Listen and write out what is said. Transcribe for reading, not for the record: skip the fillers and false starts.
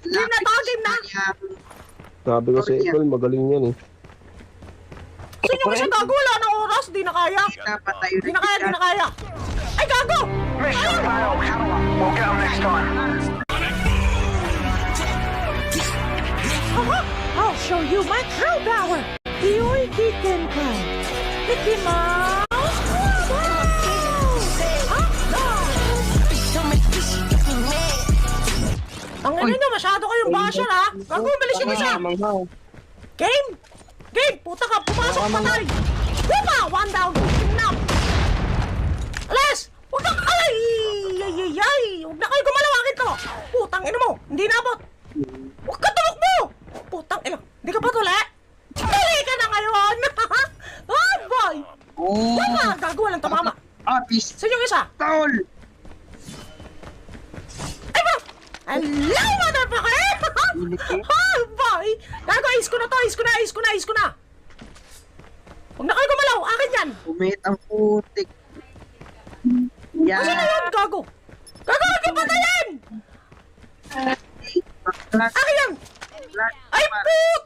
Game na to, game na! Sabi ko si Equal, magaling yan eh. Saan yung isang gago? Wala ng oras, di na kaya. Napatayo Di na kaya, di na kaya. Ay, gago! Mission failed. We'll get them next time. I'll show you my true power! The Oinky Tenkai! Mickey Mouse! Ang ina nyo, masyado kayong basher ha! Gago, bilis yung isa! Game! Game! Puta ka, pumasok patay! Pupa! One down! Now! Alas! Huwag na! Ay! Ay! Ay! Huwag na kayo gumalaw akin to! Putang ina mo! Hindi nabot! Huwag ka tumakbo! Putang ina! Hindi ka ba tuli? Tuli ka na ngayon! Oh boy! Oh! Tama! Gago, walang tamama! Apis! Saan yung isa? Tol! Ay ba? Hello, motherfucker! Oh boy! Gago, ace ko na to! Ace ko na! Ace ko na! Ace ko na! Huwag na kayo gumalaw! Akin yan! Umit ang putik! Yan! Kasi na yun, gago! Gago, huwag yung patayin! Akin yan! Ay, put!